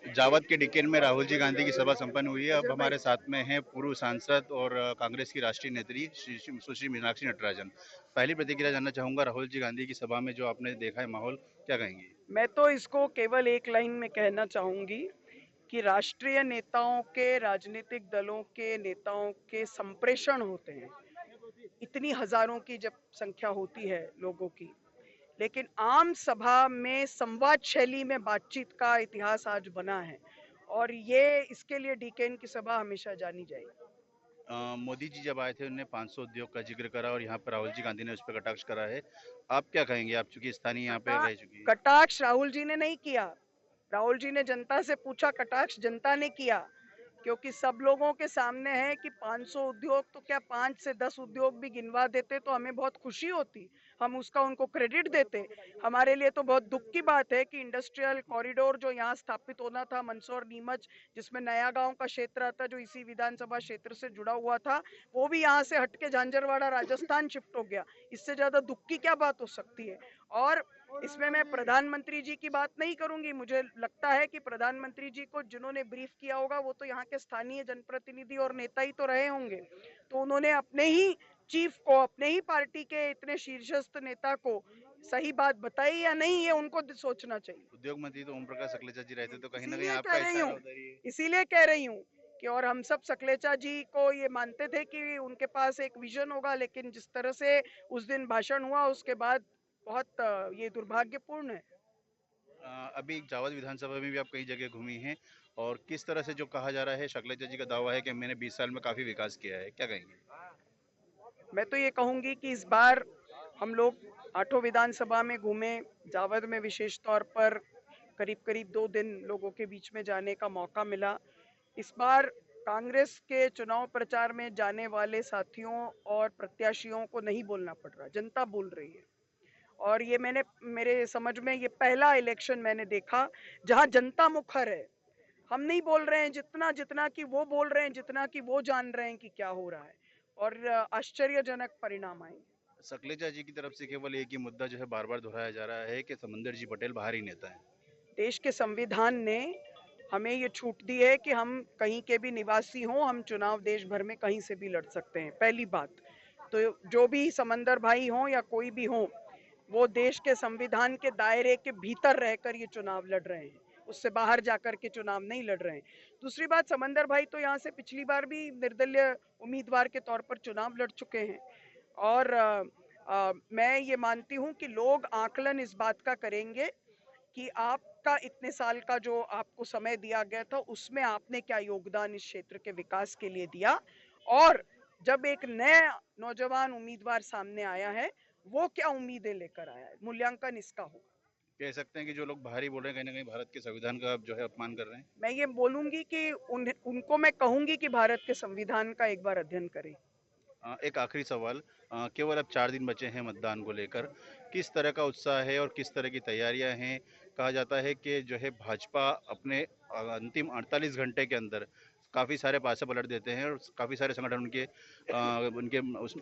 जावद के डिकेन में राहुल जी गांधी की सभा संपन्न हुई है। अब हमारे साथ में हैं पूर्व सांसद और कांग्रेस की राष्ट्रीय नेत्री सुश्री मीनाक्षी नटराजन। पहली प्रतिक्रिया जानना चाहूंगा, राहुल जी गांधी की सभा में जो आपने देखा है माहौल, क्या कहेंगी? मैं तो इसको केवल एक लाइन में कहना चाहूंगी कि राष्ट्रीय नेताओं के, राजनीतिक दलों के नेताओं के संप्रेषण होते हैं। इतनी हजारों की जब संख्या होती है लोगों की, लेकिन आम सभा में संवाद शैली में बातचीत का इतिहास आज बना है, और ये इसके लिए डीकेन की सभा हमेशा जानी जाएगी। मोदी जी जब आए थे उन्होंने 500 उद्योग का जिक्र करा और यहाँ पर राहुल जी गांधी ने उस पर कटाक्ष करा है। आप क्या कहेंगे? आप चूंकि स्थानीय यहाँ पे कटा रह चुकी हैं। कटाक्ष राहुल जी ने नहीं किया। राहुल जी ने जनता से पूछा, कटाक्ष जनता ने किया। क्योंकि सब लोगों के सामने है कि 500 उद्योग तो क्या 5 से 10 उद्योग भी गिनवा देते तो हमें बहुत खुशी होती, हम उसका उनको क्रेडिट देते। हमारे लिए तो बहुत दुख की बात है कि इंडस्ट्रियल कॉरिडोर जो यहाँ स्थापित होना था मंदसौर नीमच, जिसमें नया गांव का क्षेत्र आता जो इसी विधानसभा क्षेत्र से जुड़ा हुआ था, वो भी यहाँ से हटके झांझरवाड़ा राजस्थान शिफ्ट हो गया। इससे ज्यादा दुख की क्या बात हो सकती है? और इसमें मैं प्रधानमंत्री जी की बात नहीं करूंगी। मुझे लगता है कि प्रधानमंत्री जी को जिन्होंने ब्रीफ किया होगा वो तो यहाँ के स्थानीय जनप्रतिनिधि और नेता ही तो रहे होंगे, तो उन्होंने अपने ही चीफ को, अपने ही पार्टी के इतने शीर्षस्थ नेता को सही बात बताई या नहीं, ये उनको सोचना चाहिए। उद्योग मंत्री तो ओम प्रकाश सकलेचा जी रहते, तो कहीं ना कहीं इसीलिए कह आपका रही इशारा हूँ, उधर ही है। इसीलिए कह रही हूँ कि, और हम सब सकलेचा जी को ये मानते थे कि उनके पास एक विजन होगा, लेकिन जिस तरह से उस दिन भाषण हुआ उसके बाद बहुत ये दुर्भाग्यपूर्ण है। अभी जावद विधानसभा में भी आप कई जगह घूमी हैं और किस तरह से जो कहा जा रहा है, शैलजा जी का दावा है कि मैंने 20 साल में काफी विकास किया है, क्या कहेंगे? मैं तो ये कहूंगी कि इस बार हम लोग आठों विधानसभा में घूमे। जावद में विशेष तौर पर करीब करीब 2 दिन लोगों के बीच में जाने का मौका मिला। इस बार कांग्रेस के चुनाव प्रचार में जाने वाले साथियों और प्रत्याशियों को नहीं बोलना पड़ रहा, जनता बोल रही है। और ये मैंने, मेरे समझ में ये पहला इलेक्शन मैंने देखा जहां जनता मुखर है। हम नहीं बोल रहे हैं जितना जितना कि वो बोल रहे हैं, जितना कि वो जान रहे हैं कि क्या हो रहा है, और आश्चर्यजनक परिणाम आएंगे। सकलेचा जी की तरफ से केवल एक ही मुद्दा जो है बार बार दोहराया जा रहा है कि समंदर जी पटेल बाहरी नेता है। देश के संविधान ने हमें ये छूट दी है कि हम कहीं के भी निवासी हों, हम चुनाव देश भर में कहीं से भी लड़ सकते हैं, पहली बात। तो जो भी समंदर भाई हों या कोई भी हो, वो देश के संविधान के दायरे के भीतर रहकर ये चुनाव लड़ रहे हैं, उससे बाहर जाकर के चुनाव नहीं लड़ रहे हैं। दूसरी बात, समंदर भाई तो यहाँ से पिछली बार भी निर्दलीय उम्मीदवार के तौर पर चुनाव लड़ चुके हैं। और मैं ये मानती हूँ कि लोग आकलन इस बात का करेंगे कि आपका इतने साल का जो आपको समय दिया गया था उसमें आपने क्या योगदान इस क्षेत्र के विकास के लिए दिया, और जब एक नया नौजवान उम्मीदवार सामने आया है वो क्या उम्मीदें लेकर आया है, मूल्यांकन इसका होगा। कह सकते हैं कि जो लोग बाहरी बोल रहे हैं कहीं ना कहीं भारत के संविधान का जो है अपमान कर रहे हैं। मैं ये बोलूंगी कि उनको मैं कहूंगी कि भारत के संविधान का एक बार अध्ययन करें। एक आखिरी सवाल, केवल अब 4 दिन बचे हैं मतदान को लेकर, किस तरह का उत्साह है और किस तरह की तैयारियां हैं? कहा जाता है कि जो है भाजपा अपने अंतिम 48 घंटे के अंदर काफ़ी सारे पासे पलट देते हैं और काफ़ी सारे संगठन उनके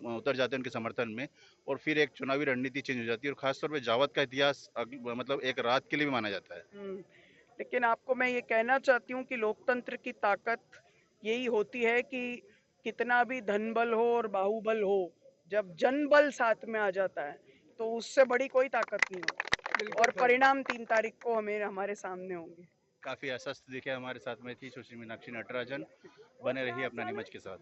उतर जाते हैं उनके समर्थन में, और फिर एक चुनावी रणनीति चेंज हो जाती है और खासतौर पे जावद का इतिहास मतलब एक रात के लिए भी माना जाता है। लेकिन आपको मैं ये कहना चाहती हूँ कि लोकतंत्र की ताकत यही होती है कि कितना भी धन बल हो और बाहुबल हो, जब जनबल साथ में आ जाता है तो उससे बड़ी कोई ताकत नहीं होती, और परिणाम 3 तारीख को हमें हमारे सामने होंगे। काफ़ी आश्वस्त दिखे हमारे साथ में थी सुश्री मीनाक्षी नटराजन। बने रहिए अपना नीमच के साथ।